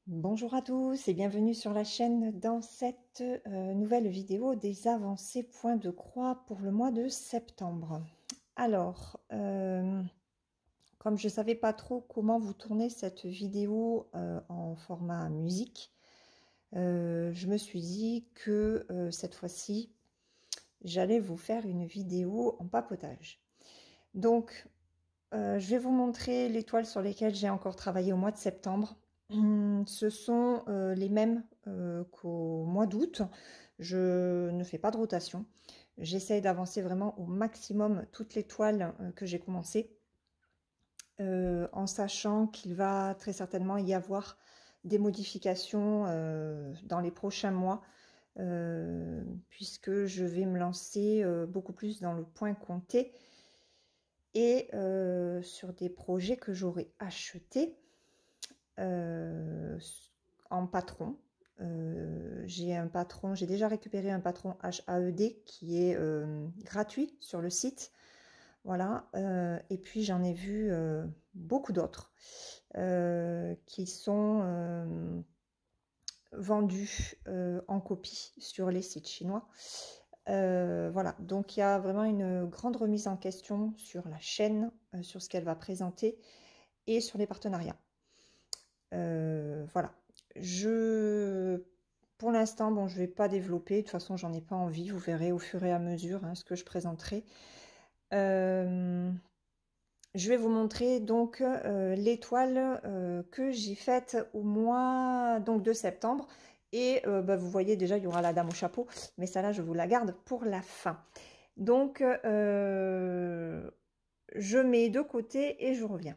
Bonjour à tous et bienvenue sur la chaîne dans cette nouvelle vidéo des avancées points de croix pour le mois de septembre. Alors, comme je ne savais pas trop comment vous tourner cette vidéo en format musique, je me suis dit que cette fois-ci, j'allais vous faire une vidéo en papotage. Donc, je vais vous montrer les toiles sur lesquelles j'ai encore travaillé au mois de septembre. Ce sont les mêmes qu'au mois d'août. Je ne fais pas de rotation. J'essaye d'avancer vraiment au maximum toutes les toiles que j'ai commencées, en sachant qu'il va très certainement y avoir des modifications dans les prochains mois, puisque je vais me lancer beaucoup plus dans le point compté et sur des projets que j'aurai achetés en patron. J'ai déjà récupéré un patron HAED qui est gratuit sur le site. Voilà, et puis j'en ai vu beaucoup d'autres qui sont vendus en copie sur les sites chinois. Voilà, donc il y a vraiment une grande remise en question sur la chaîne, sur ce qu'elle va présenter et sur les partenariats. Voilà. Pour l'instant, bon, je ne vais pas développer. De toute façon, j'en ai pas envie. Vous verrez au fur et à mesure ce que je présenterai. Je vais vous montrer donc l'étoile que j'ai faite au mois donc, de septembre. Et vous voyez déjà, il y aura la dame au chapeau. Mais ça là, je vous la garde pour la fin. Donc, je mets de côté et je reviens.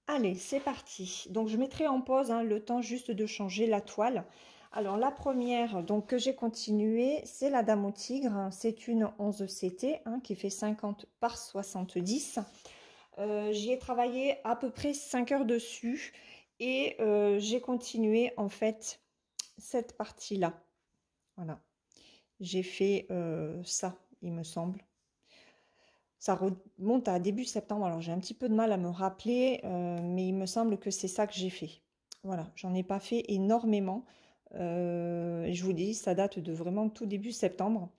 Allez, c'est parti. Donc, je mettrai en pause le temps juste de changer la toile. Alors, la première donc que j'ai continué, c'est la Dame au Tigre. C'est une 11 CT qui fait 50 par 70. J'y ai travaillé à peu près 5 heures dessus. Et j'ai continué en fait cette partie-là. Voilà. J'ai fait ça, il me semble. Ça remonte à début septembre, alors j'ai un petit peu de mal à me rappeler, mais il me semble que c'est ça que j'ai fait. Voilà, j'en ai pas fait énormément. Je vous dis, ça date de vraiment tout début septembre.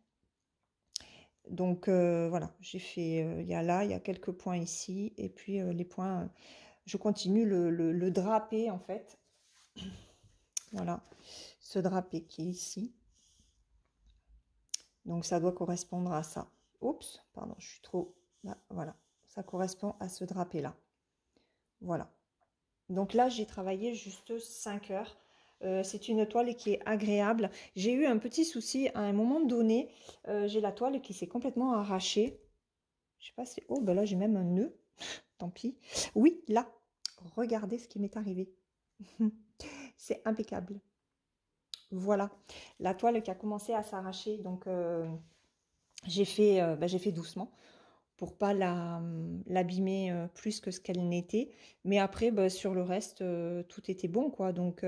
Donc voilà, j'ai fait, il y a là, il y a quelques points ici, et puis les points, je continue le drapé en fait. Voilà, ce drapé qui est ici. Donc ça doit correspondre à ça. Oups, pardon, je suis trop... Là, voilà, ça correspond à ce drapé-là. Voilà. Donc là, j'ai travaillé juste 5 heures. C'est une toile qui est agréable. J'ai eu un petit souci à un moment donné. J'ai la toile qui s'est complètement arrachée. Je sais pas si... Oh, ben là, j'ai même un nœud. Tant pis. Oui, là. Regardez ce qui m'est arrivé. C'est impeccable. Voilà. La toile qui a commencé à s'arracher. Donc, j'ai fait doucement pour pas l'abîmer plus que ce qu'elle n'était. Mais après, sur le reste, tout était bon, quoi. Donc,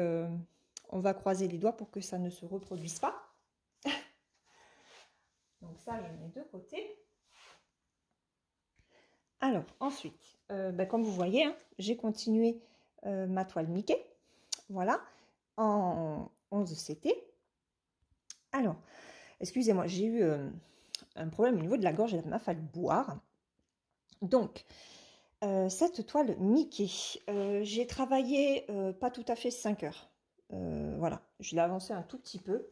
on va croiser les doigts pour que ça ne se reproduise pas. Donc ça, je mets de côté. Alors, ensuite, comme vous voyez, j'ai continué ma toile Mickey. Voilà, en 11 CT. Alors, excusez-moi, j'ai eu un problème au niveau de la gorge, il m'a fallu boire. Donc, cette toile Mickey, j'ai travaillé pas tout à fait 5 heures. Voilà, je l'ai avancé un tout petit peu.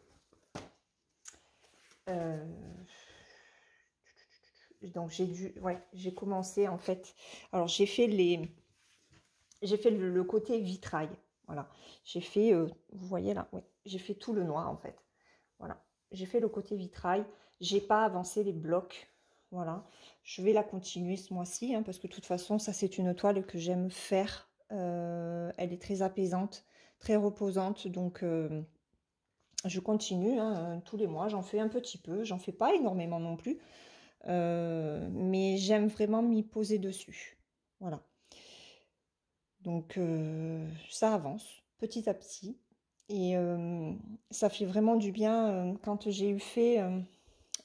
Donc j'ai commencé en fait. Alors j'ai fait le côté vitrail. Voilà, j'ai fait, vous voyez là, ouais, j'ai fait tout le noir en fait. Voilà, j'ai fait le côté vitrail. J'ai pas avancé les blocs. Voilà, je vais la continuer ce mois-ci parce que de toute façon, ça c'est une toile que j'aime faire. Elle est très apaisante, très reposante, donc je continue tous les mois. J'en fais un petit peu, j'en fais pas énormément non plus, mais j'aime vraiment m'y poser dessus. Voilà. Donc ça avance petit à petit et ça fait vraiment du bien quand j'ai eu fait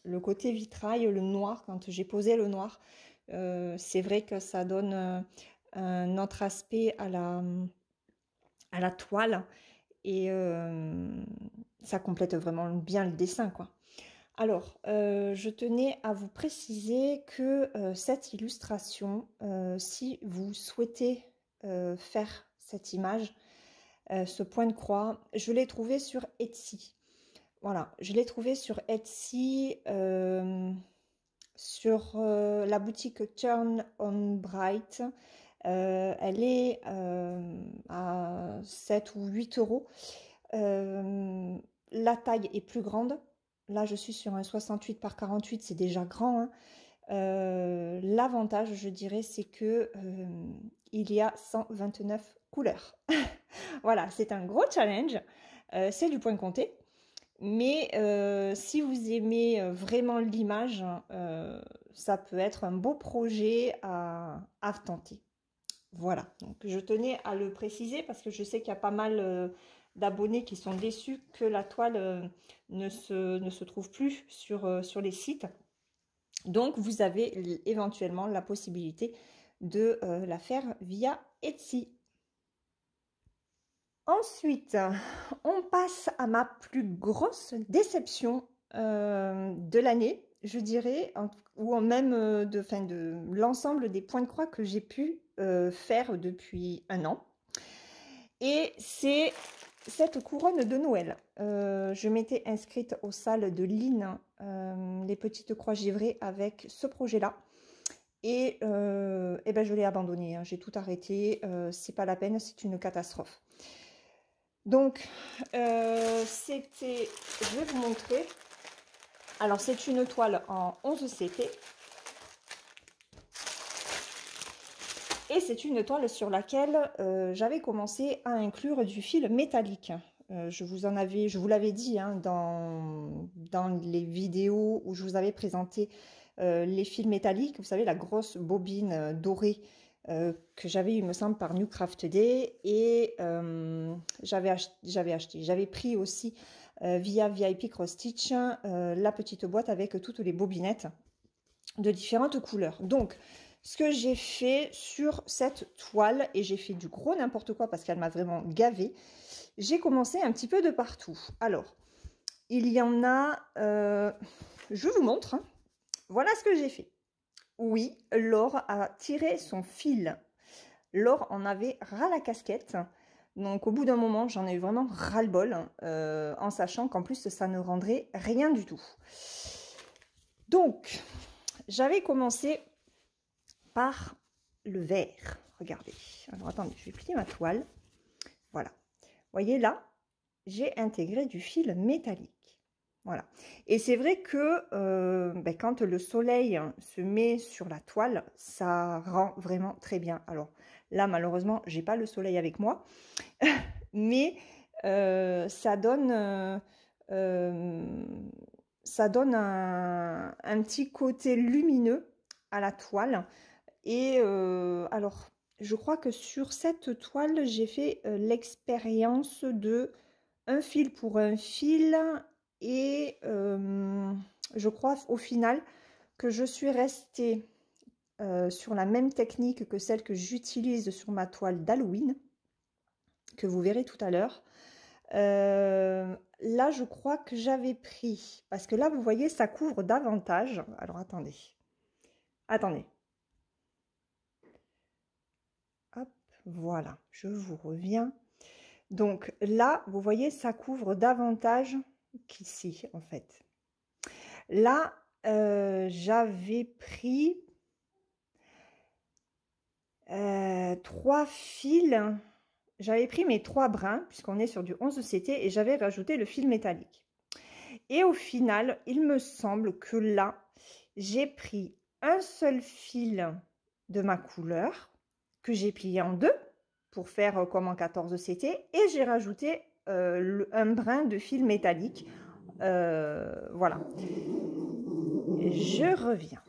le côté vitrail, le noir, quand j'ai posé le noir. C'est vrai que ça donne un autre aspect à la toile et ça complète vraiment bien le dessin, quoi. Alors, je tenais à vous préciser que cette illustration, si vous souhaitez faire cette image, ce point de croix, je l'ai trouvé sur Etsy. Voilà, je l'ai trouvé sur Etsy, sur la boutique Turn on Bright. Elle est à 7 ou 8 euros. La taille est plus grande. Là, je suis sur un 68 par 48, c'est déjà grand, hein. L'avantage, je dirais, c'est que il y a 129 couleurs. Voilà, c'est un gros challenge. C'est du point compté. Mais si vous aimez vraiment l'image, ça peut être un beau projet à tenter. Voilà, donc je tenais à le préciser parce que je sais qu'il y a pas mal d'abonnés qui sont déçus que la toile ne se trouve plus sur les sites. Donc vous avez éventuellement la possibilité de la faire via Etsy. Ensuite, on passe à ma plus grosse déception de l'année, je dirais, ou même de l'ensemble des points de croix que j'ai pu faire depuis un an. Et c'est cette couronne de Noël. Je m'étais inscrite aux salles de Lynn, les petites croix givrées, avec ce projet-là. Et ben je l'ai abandonné, hein. J'ai tout arrêté. C'est pas la peine, c'est une catastrophe. Donc, c'était, je vais vous montrer. Alors, c'est une toile en 11 CP. Et c'est une toile sur laquelle j'avais commencé à inclure du fil métallique. Je vous l'avais dit, hein, dans les vidéos où je vous avais présenté les fils métalliques. Vous savez, la grosse bobine dorée que j'avais, il me semble, par New Craft Day. Et j'avais pris aussi via VIP Cross Stitch la petite boîte avec toutes les bobinettes de différentes couleurs. Donc, ce que j'ai fait sur cette toile, et j'ai fait du gros n'importe quoi parce qu'elle m'a vraiment gavée, j'ai commencé un petit peu de partout. Alors, il y en a, je vous montre, hein. Voilà ce que j'ai fait. Oui, Laure a tiré son fil. Laure en avait ras la casquette. Donc au bout d'un moment, j'en ai eu vraiment ras le bol, en sachant qu'en plus, ça ne rendrait rien du tout. Donc, j'avais commencé par le vert. Regardez. Alors attendez, je vais plier ma toile. Voilà. Vous voyez là, j'ai intégré du fil métallique. Voilà. Et c'est vrai que ben, quand le soleil se met sur la toile, ça rend vraiment très bien. Alors là, malheureusement, j'ai pas le soleil avec moi, mais ça donne un petit côté lumineux à la toile. Et alors, je crois que sur cette toile, j'ai fait l'expérience de un fil pour un fil. Et je crois au final que je suis restée sur la même technique que celle que j'utilise sur ma toile d'Halloween, que vous verrez tout à l'heure. Là, je crois que j'avais pris, parce que là, vous voyez, ça couvre davantage. Alors, attendez. Attendez. Hop, voilà, je vous reviens. Donc là, vous voyez, ça couvre davantage qu'ici, en fait. Là, j'avais pris 3 fils. J'avais pris mes 3 brins, puisqu'on est sur du 11 CT, et j'avais rajouté le fil métallique. Et au final, il me semble que là, j'ai pris un seul fil de ma couleur, que j'ai plié en 2, pour faire comme en 14 CT, et j'ai rajouté un brin de fil métallique. Voilà. Je reviens.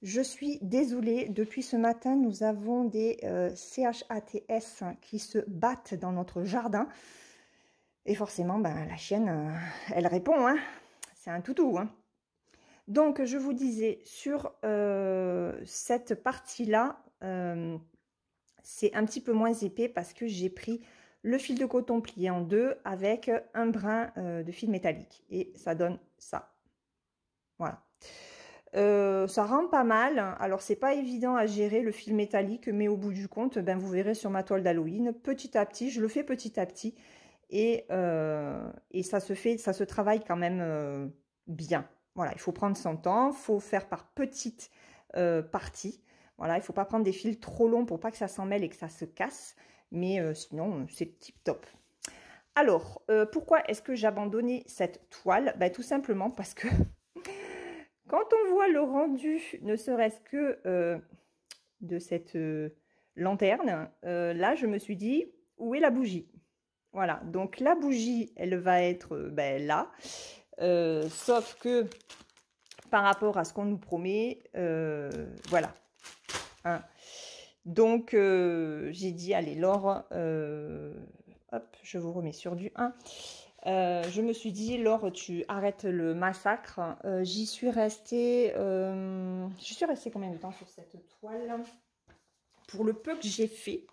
Je suis désolée, depuis ce matin, nous avons des CHATS qui se battent dans notre jardin. Et forcément, ben, la chienne, elle répond, hein. C'est un toutou, hein. Donc, je vous disais, sur cette partie-là, c'est un petit peu moins épais parce que j'ai pris le fil de coton plié en deux avec un brin de fil métallique. Et ça donne ça. Voilà. Ça rend pas mal. Alors, c'est pas évident à gérer le fil métallique, mais au bout du compte, ben, vous verrez sur ma toile d'Halloween, petit à petit, je le fais petit à petit. Et ça se travaille quand même bien. Voilà, il faut prendre son temps, il faut faire par petites parties. Voilà, il ne faut pas prendre des fils trop longs pour pas que ça s'en mêle et que ça se casse. Mais sinon, c'est tip top. Alors, pourquoi est-ce que j'ai abandonné cette toile? Ben, tout simplement parce que quand on voit le rendu, ne serait-ce que de cette lanterne, là, je me suis dit, où est la bougie? Voilà, donc la bougie, elle va être ben, là. Sauf que par rapport à ce qu'on nous promet, voilà. Hein. Donc, j'ai dit, allez, Laure, hop, je vous remets sur du 1. Je me suis dit, Laure, tu arrêtes le massacre. J'y suis restée combien de temps sur cette toile? Pour le peu que j'ai fait,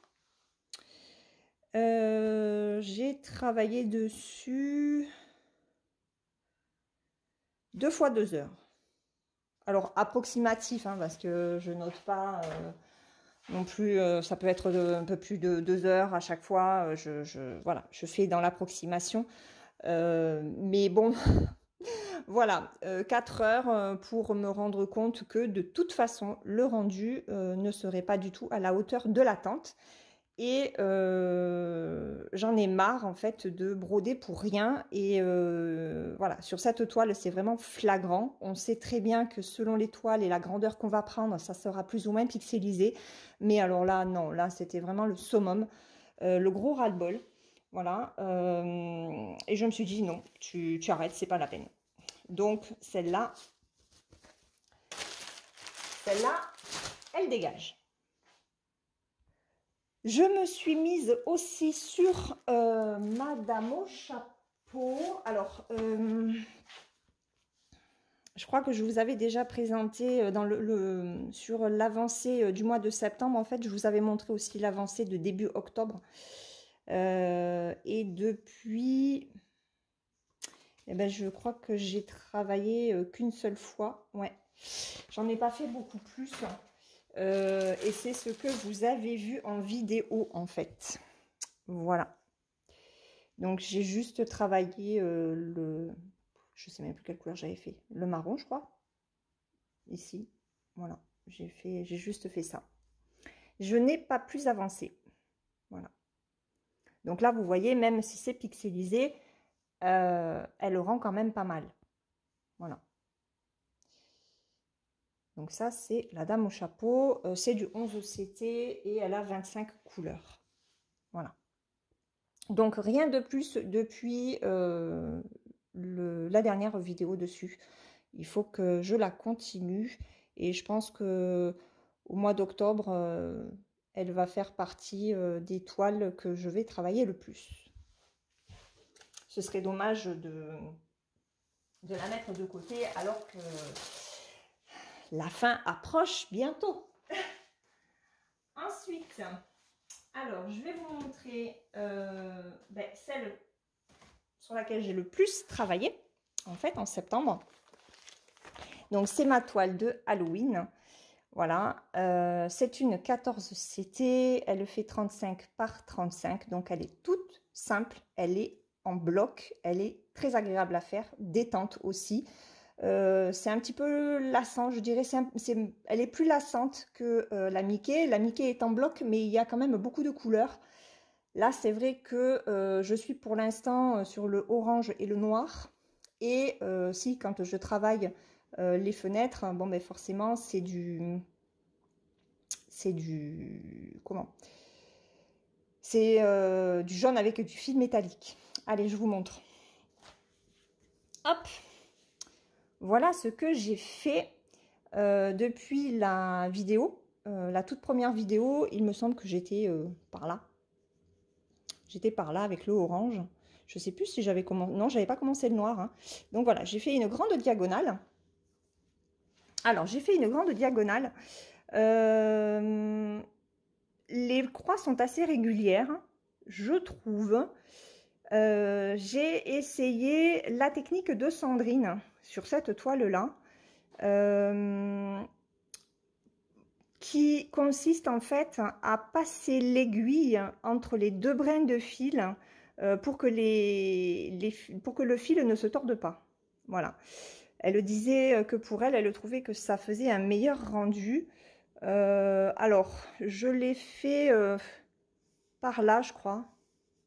j'ai travaillé dessus 2 fois 2 heures. Alors, approximatif, hein, parce que je note pas non plus, ça peut être un peu plus de 2 heures à chaque fois. Voilà, je fais dans l'approximation. Mais bon, voilà, 4 heures pour me rendre compte que de toute façon, le rendu ne serait pas du tout à la hauteur de l'attente. Et j'en ai marre en fait de broder pour rien. Et voilà, sur cette toile, c'est vraiment flagrant. On sait très bien que selon les toiles et la grandeur qu'on va prendre, ça sera plus ou moins pixelisé. Mais alors là, non, là, c'était vraiment le summum, le gros ras-le-bol. Voilà. Et je me suis dit, non, tu arrêtes, c'est pas la peine. Donc, celle-là, elle dégage. Je me suis mise aussi sur Madame au chapeau. Alors, je crois que je vous avais déjà présenté sur l'avancée du mois de septembre. En fait, je vous avais montré aussi l'avancée de début octobre. Et depuis, eh ben, je crois que j'ai travaillé qu'une seule fois. Ouais, j'en ai pas fait beaucoup plus. Et c'est ce que vous avez vu en vidéo en fait. Voilà. Donc j'ai juste travaillé je sais même plus quelle couleur j'avais fait. Le marron, je crois. Ici. Voilà. J'ai juste fait ça. Je n'ai pas plus avancé. Voilà. Donc là, vous voyez, même si c'est pixelisé, elle rend quand même pas mal. Voilà. Donc ça, c'est la dame au chapeau. C'est du 11 CT et elle a 25 couleurs. Voilà. Donc rien de plus depuis la dernière vidéo dessus. Il faut que je la continue. Et je pense que au mois d'octobre, elle va faire partie des toiles que je vais travailler le plus. Ce serait dommage de la mettre de côté alors que la fin approche bientôt. Ensuite, alors je vais vous montrer celle sur laquelle j'ai le plus travaillé en fait en septembre. Donc c'est ma toile de Halloween. Voilà, c'est une 14 CT, elle fait 35 par 35, donc elle est toute simple, elle est en bloc, elle est très agréable à faire, détente aussi. C'est un petit peu lassant, je dirais, elle est plus lassante que la Mickey. La Mickey est en bloc, mais il y a quand même beaucoup de couleurs. Là, c'est vrai que je suis pour l'instant sur le orange et le noir. Et si, quand je travaille les fenêtres, bon, ben forcément, c'est du... Comment? C'est du jaune avec du fil métallique. Allez, je vous montre. Hop! Voilà ce que j'ai fait depuis la vidéo. La toute première vidéo, il me semble que j'étais par là. J'étais par là avec le orange. Je sais plus si j'avais commencé. Non, j'avais pas commencé le noir. Hein. Donc voilà, j'ai fait une grande diagonale. Alors, j'ai fait une grande diagonale. les croix sont assez régulières, je trouve. J'ai essayé la technique de Sandrine sur cette toile-là, qui consiste en fait à passer l'aiguille entre les deux brins de fil pour que le fil ne se torde pas. Voilà. Elle disait que pour elle, elle trouvait que ça faisait un meilleur rendu. Alors, je l'ai fait par là, je crois,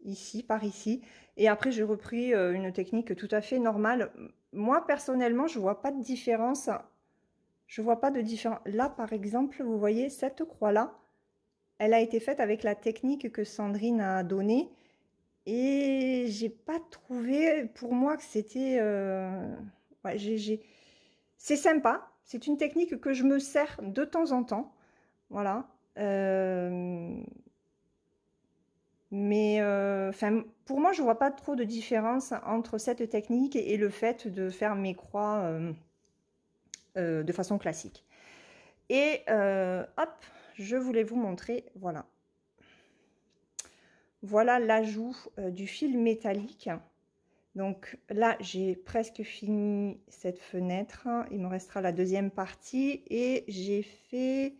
ici, par ici. Et après, j'ai repris une technique tout à fait normale. Moi, personnellement, je vois pas de différence. Je vois pas de différence. Là, par exemple, vous voyez, cette croix-là, elle a été faite avec la technique que Sandrine a donnée. Et j'ai pas trouvé, pour moi, que c'était... Ouais, c'est sympa. C'est une technique que je me sers de temps en temps. Voilà. Mais pour moi, je vois pas trop de différence entre cette technique et le fait de faire mes croix de façon classique. Et hop, je voulais vous montrer, voilà. Voilà l'ajout du fil métallique. Donc là, j'ai presque fini cette fenêtre. Il me restera la deuxième partie. Et j'ai fait...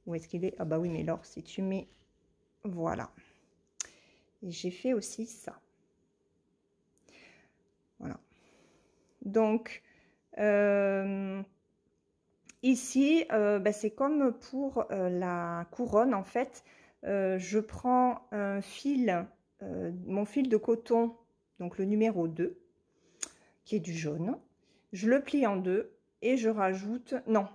Où est-ce qu'il est? Ah bah oui, mais alors, si tu mets... Voilà. Et j'ai fait aussi ça. Voilà. Donc, ici, c'est comme pour la couronne, en fait. Je prends un fil, mon fil de coton, donc le numéro 2, qui est du jaune. Je le plie en deux et je rajoute... Non,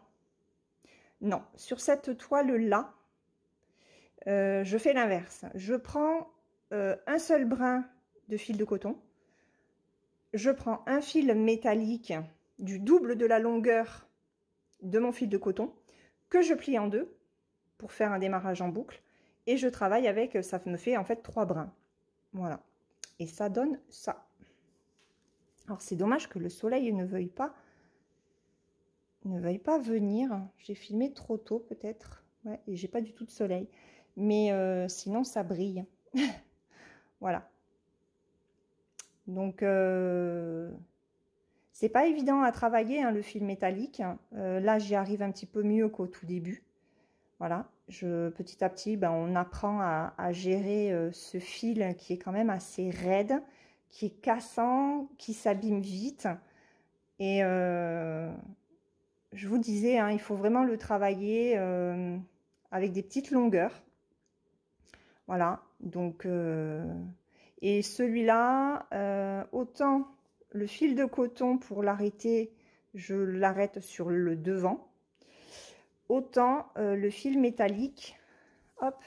sur cette toile-là, je fais l'inverse. Je prends un seul brin de fil de coton. Je prends un fil métallique du double de la longueur de mon fil de coton que je plie en deux pour faire un démarrage en boucle et je travaille avec, ça me fait en fait 3 brins. Voilà. Et ça donne ça. Alors c'est dommage que le soleil ne veuille pas venir. J'ai filmé trop tôt peut-être. Ouais, et j'ai pas du tout de soleil. Mais sinon ça brille. Voilà. Donc c'est pas évident à travailler hein, le fil métallique. Là j'y arrive un petit peu mieux qu'au tout début. Voilà, petit à petit, on apprend à gérer ce fil qui est quand même assez raide, qui est cassant, qui s'abîme vite. Et je vous disais, hein, il faut vraiment le travailler avec des petites longueurs. Voilà, donc... et celui-là, autant le fil de coton pour l'arrêter, je l'arrête sur le devant. Autant le fil métallique, hop,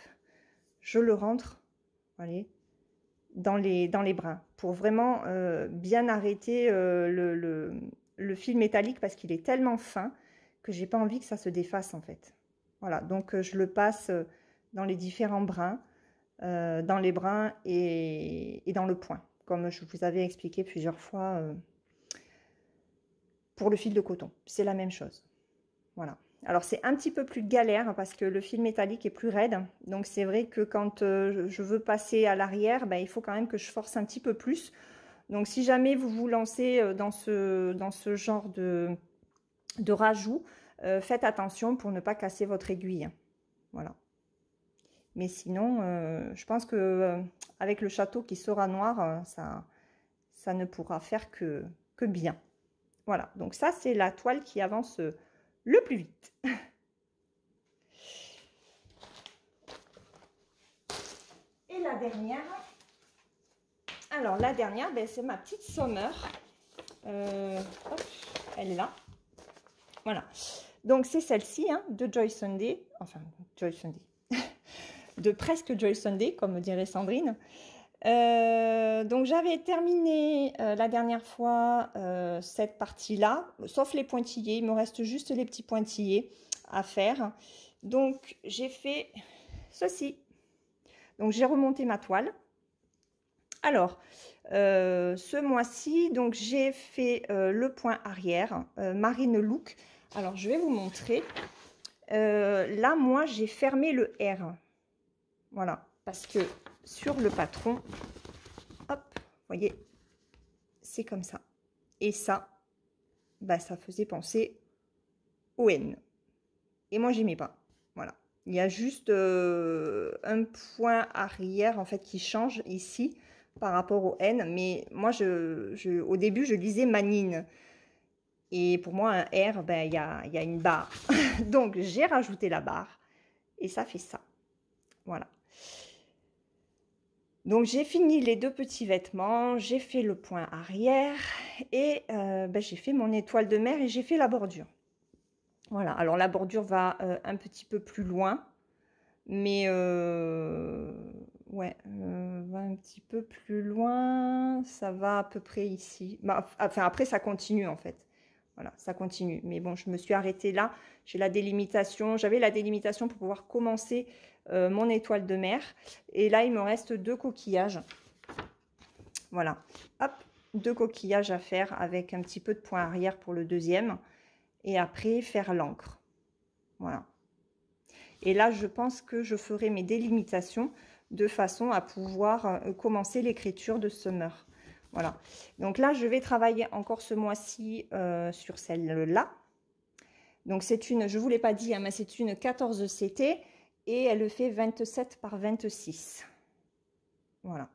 je le rentre, allez, dans les brins pour vraiment bien arrêter le fil métallique parce qu'il est tellement fin que j'ai pas envie que ça se défasse en fait. Voilà, donc je le passe dans les différents brins, dans les brins et dans le point, comme je vous avais expliqué plusieurs fois pour le fil de coton. C'est la même chose. Voilà. Alors, c'est un petit peu plus galère parce que le fil métallique est plus raide. Donc, c'est vrai que quand je veux passer à l'arrière, il faut quand même que je force un petit peu plus. Donc, si jamais vous vous lancez dans ce genre de rajout, faites attention pour ne pas casser votre aiguille. Voilà. Mais sinon, je pense que avec le château qui sera noir, ça ne pourra faire que bien. Voilà. Donc, ça, c'est la toile qui avance le plus vite. Et la dernière, alors la dernière, c'est ma petite Sommer. Hop, elle est là. Voilà. Donc c'est celle-ci hein, de Joy Sunday, enfin Joy Sunday, de presque Joy Sunday, comme dirait Sandrine. Donc j'avais terminé la dernière fois cette partie-là, sauf les pointillés. Il me reste juste les petits pointillés à faire. Donc j'ai fait ceci. Donc j'ai remonté ma toile. Alors ce mois-ci, donc j'ai fait le point arrière, Marine Look. Alors je vais vous montrer. Là, moi, j'ai fermé le R. Voilà, parce que sur le patron, hop, vous voyez, c'est comme ça. Et ça, bah, ça faisait penser au N. Et moi, j'aimais pas. Voilà. Il y a juste un point arrière, en fait, qui change ici par rapport au N. Mais moi, au début, je lisais Manine. Et pour moi, un R, ben, il y a une barre. Donc, j'ai rajouté la barre. Et ça fait ça. Voilà. Donc, j'ai fini les deux petits vêtements. J'ai fait le point arrière. Et ben, j'ai fait mon étoile de mer et j'ai fait la bordure. Voilà. Alors, la bordure va un petit peu plus loin. Mais ouais, va un petit peu plus loin. Ça va à peu près ici. Bah, enfin, après, ça continue en fait. Voilà, ça continue. Mais bon, je me suis arrêtée là. J'ai la délimitation. J'avais la délimitation pour pouvoir commencer mon étoile de mer. Et là, il me reste 2 coquillages. Voilà. Hop, 2 coquillages à faire avec un petit peu de point arrière pour le deuxième. Et après, faire l'encre. Voilà. Et là, je pense que je ferai mes délimitations de façon à pouvoir commencer l'écriture de Summer. Voilà. Donc là, je vais travailler encore ce mois-ci sur celle-là. Donc c'est une, je ne vous l'ai pas dit, hein, mais c'est une 14 CT et elle fait 27 par 26. Voilà.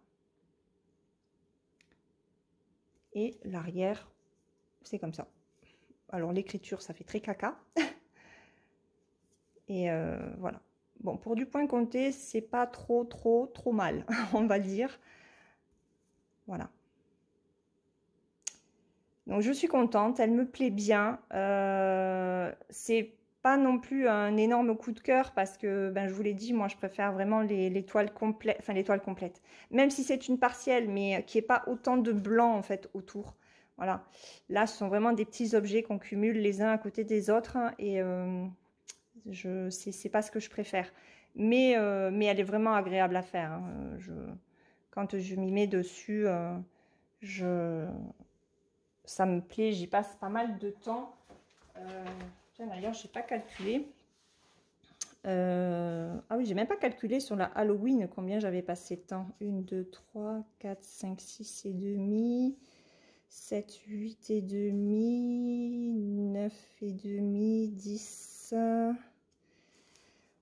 Et l'arrière, c'est comme ça. Alors l'écriture, ça fait très caca. Et voilà. Bon, pour du point compté, c'est pas trop mal, on va dire. Voilà. Donc, je suis contente, elle me plaît bien. C'est pas non plus un énorme coup de cœur parce que, ben, je vous l'ai dit, moi, je préfère vraiment les toiles complètes, enfin, les toiles complètes. Même si c'est une partielle, mais qui n'est pas autant de blanc, en fait, autour. Voilà. Là, ce sont vraiment des petits objets qu'on cumule les uns à côté des autres. Et c'est pas ce que je préfère. Mais elle est vraiment agréable à faire. Hein. Quand je m'y mets dessus, ça me plaît, j'y passe pas mal de temps. Tiens, d'ailleurs, je n'ai pas calculé. Ah oui, j'ai même pas calculé sur la Halloween combien j'avais passé de temps. 1, 2, 3, 4, 5, 6 et demi, 7, 8 et demi, 9 et demi, 10,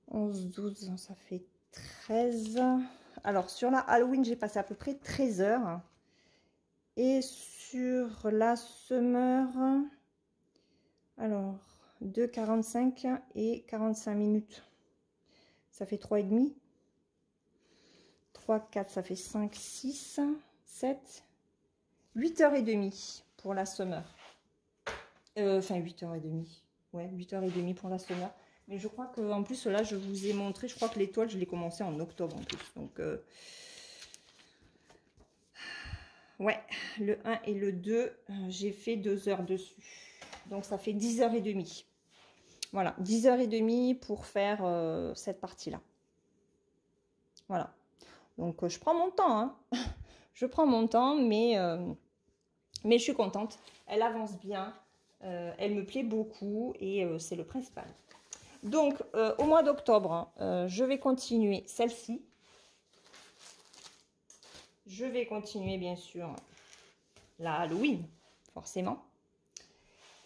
11, 12, ça fait 13. Alors, sur la Halloween, j'ai passé à peu près 13 heures. Et sur la Summer, alors 2, 45 et 45 minutes. Ça fait 3,5. 3, 4, ça fait 5, 6, 7, 8h30 pour la Summer. Enfin, 8h30. Ouais, 8h30 pour la Summer. Mais je crois qu'en plus, là, je vous ai montré, je crois que l'étoile, je l'ai commencé en octobre en plus. Donc, ouais, le 1 et le 2, j'ai fait 2 heures dessus. Donc, ça fait 10h30. Voilà, 10h30 pour faire cette partie-là. Voilà. Donc, je prends mon temps. Hein. Je prends mon temps, mais je suis contente. Elle avance bien. Elle me plaît beaucoup et c'est le principal. Donc, au mois d'octobre, je vais continuer celle-ci. Je vais continuer, bien sûr, la Halloween, forcément.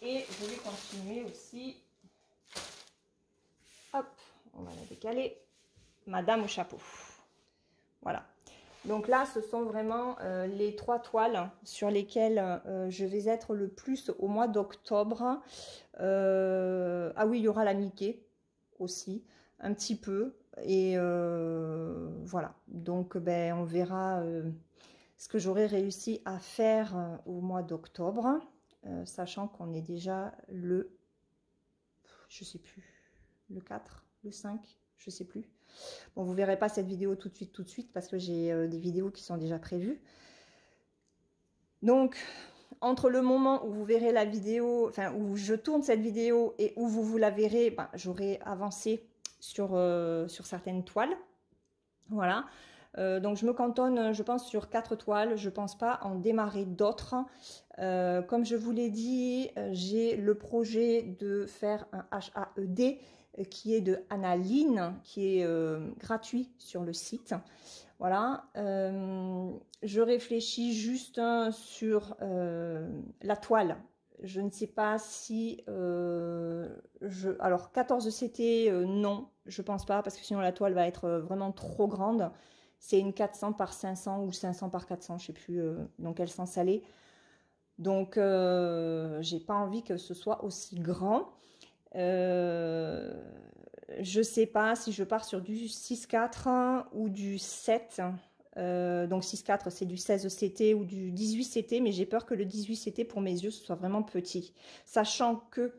Et je vais continuer aussi, hop, on va la décaler, Madame au chapeau. Voilà. Donc là, ce sont vraiment les 3 toiles sur lesquelles je vais être le plus au mois d'octobre. Ah oui, il y aura la Mickey aussi, un petit peu. Et voilà. Donc, ben, on verra ce que j'aurai réussi à faire au mois d'octobre. Sachant qu'on est déjà le, je sais plus, le 4, le 5, je sais plus. Bon, vous verrez pas cette vidéo tout de suite parce que j'ai des vidéos qui sont déjà prévues. Donc, entre le moment où vous verrez la vidéo, enfin où je tourne cette vidéo et où vous la verrez, ben, j'aurai avancé sur certaines toiles. Voilà. Donc je me cantonne, je pense, sur 4 toiles. Je ne pense pas en démarrer d'autres. Comme je vous l'ai dit, j'ai le projet de faire un HAED, qui est de Annaline, qui est gratuit sur le site. Voilà, je réfléchis juste sur la toile. Je ne sais pas si alors 14 CT, non, je pense pas, parce que sinon la toile va être vraiment trop grande. C'est une 400 par 500 ou 500 par 400, je sais plus dans quel sens aller. Donc j'ai pas envie que ce soit aussi grand. Je sais pas si je pars sur du 6-4 ou du 7. Donc 6-4 c'est du 16 CT ou du 18 CT, mais j'ai peur que le 18 CT pour mes yeux ce soit vraiment petit. Sachant que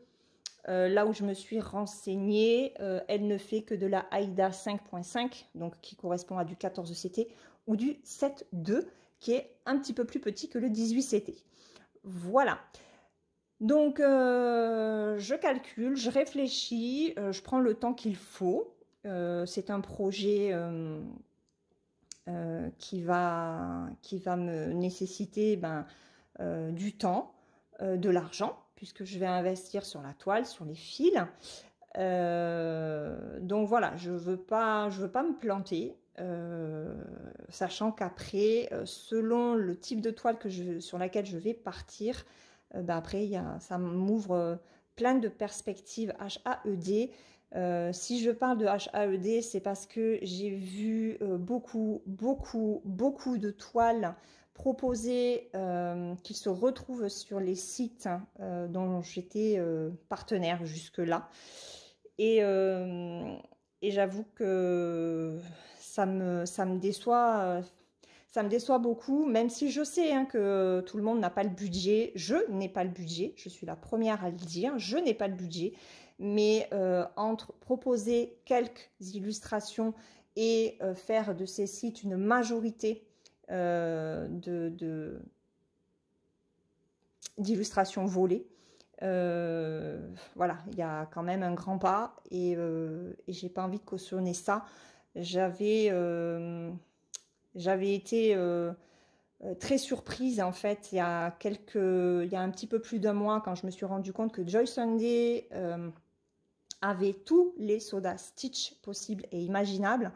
là où je me suis renseignée, elle ne fait que de la AIDA 5.5, donc qui correspond à du 14 CT, ou du 7.2, qui est un petit peu plus petit que le 18 CT. Voilà. Donc, je calcule, je réfléchis, je prends le temps qu'il faut. C'est un projet qui va me nécessiter du temps, de l'argent, puisque je vais investir sur la toile, sur les fils. Donc voilà, je veux pas me planter, sachant qu'après, selon le type de toile sur laquelle je vais partir, après ça m'ouvre plein de perspectives HAED. Si je parle de HAED, c'est parce que j'ai vu beaucoup de toiles proposées qui se retrouvent sur les sites dont j'étais partenaire jusque-là. Et j'avoue que ça me déçoit. Ça me déçoit beaucoup, même si je sais que tout le monde n'a pas le budget. Je n'ai pas le budget, je suis la première à le dire, je n'ai pas le budget. Mais entre proposer quelques illustrations et faire de ces sites une majorité d'illustrations volées, voilà, il y a quand même un grand pas et j'ai pas envie de cautionner ça. J'avais été très surprise en fait il y a un petit peu plus d'un mois quand je me suis rendu compte que Joy Sunday avait tous les Soda Stitch possibles et imaginables.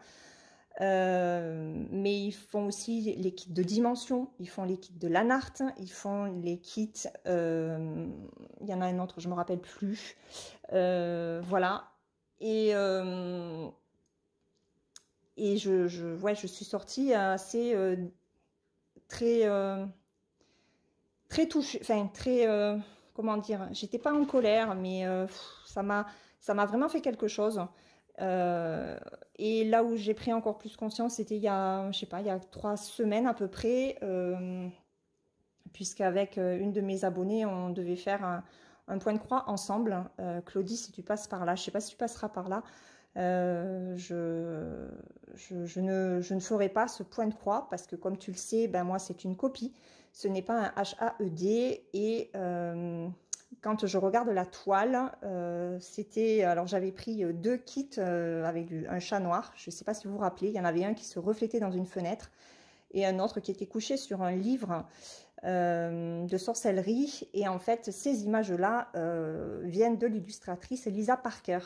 Mais ils font aussi les kits de dimension, ils font les kits de Lanart, ils font les kits, il y en a un autre, je me rappelle plus, voilà. Et je suis sortie assez très touchée, enfin très, comment dire, j'étais pas en colère, mais ça m'a vraiment fait quelque chose. Et là où j'ai pris encore plus conscience, c'était il y a, je sais pas, il y a 3 semaines à peu près, puisqu'avec une de mes abonnées, on devait faire un point de croix ensemble. Claudie, si tu passes par là, je sais pas si tu passeras par là, je ne ferai pas ce point de croix parce que comme tu le sais, ben moi c'est une copie, ce n'est pas un HAED et quand je regarde la toile, alors j'avais pris 2 kits avec un chat noir, je ne sais pas si vous vous rappelez, il y en avait un qui se reflétait dans une fenêtre et un autre qui était couché sur un livre de sorcellerie. Et en fait, ces images-là viennent de l'illustratrice Lisa Parker.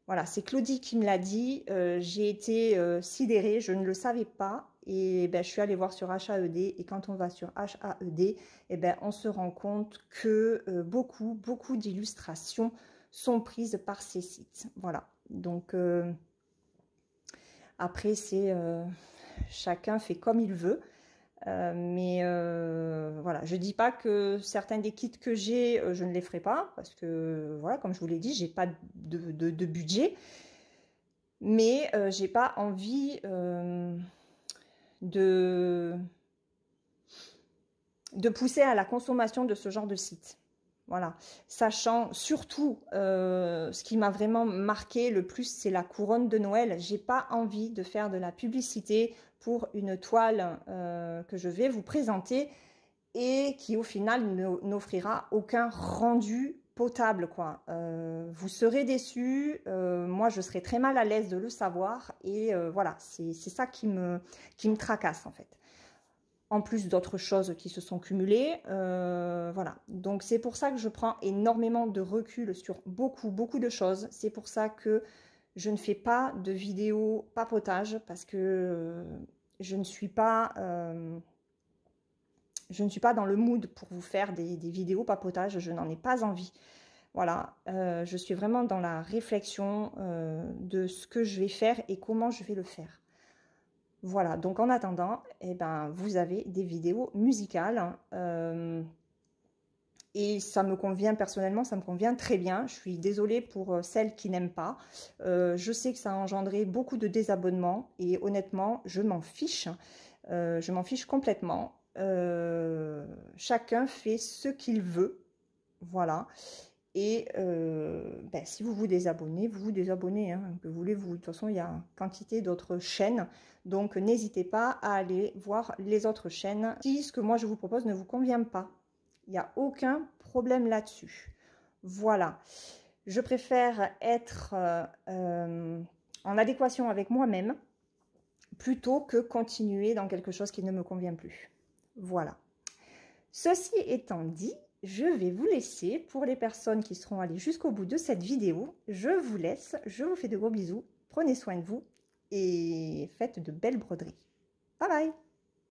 Voilà, c'est Claudie qui me l'a dit. J'ai été sidérée, je ne le savais pas. Et ben, je suis allée voir sur HAED. Et quand on va sur HAED, et ben, on se rend compte que beaucoup d'illustrations sont prises par ces sites. Voilà. Donc, après, c'est chacun fait comme il veut. Mais voilà, je dis pas que certains des kits que j'ai, je ne les ferai pas parce que voilà, comme je vous l'ai dit, j'ai pas de budget, mais j'ai pas envie de pousser à la consommation de ce genre de site. Voilà, sachant surtout ce qui m'a vraiment marqué le plus, c'est la couronne de Noël. J'ai pas envie de faire de la publicité pour une toile que je vais vous présenter et qui au final n'offrira aucun rendu potable, quoi. Vous serez déçus, moi je serai très mal à l'aise de le savoir et voilà, c'est ça qui me tracasse en fait. en plus d'autres choses qui se sont cumulées. Voilà, donc c'est pour ça que je prends énormément de recul sur beaucoup de choses. C'est pour ça que je ne fais pas de vidéos papotage, parce que je ne suis pas dans le mood pour vous faire des vidéos papotage, je n'en ai pas envie. Voilà, je suis vraiment dans la réflexion de ce que je vais faire et comment je vais le faire. Voilà, donc en attendant, eh ben, vous avez des vidéos musicales. Et ça me convient personnellement, ça me convient très bien. Je suis désolée pour celles qui n'aiment pas. Je sais que ça a engendré beaucoup de désabonnements et honnêtement, je m'en fiche. Je m'en fiche complètement. Chacun fait ce qu'il veut. Voilà. Et ben, si vous vous désabonnez, vous vous désabonnez, hein, que voulez-vous. De toute façon, il y a quantité d'autres chaînes. Donc, n'hésitez pas à aller voir les autres chaînes si ce que moi je vous propose ne vous convient pas. Il n'y a aucun problème là-dessus. Voilà. Je préfère être en adéquation avec moi-même plutôt que continuer dans quelque chose qui ne me convient plus. Voilà. Ceci étant dit, je vais vous laisser. Pour les personnes qui seront allées jusqu'au bout de cette vidéo, je vous laisse. Je vous fais de gros bisous. Prenez soin de vous et faites de belles broderies. Bye bye!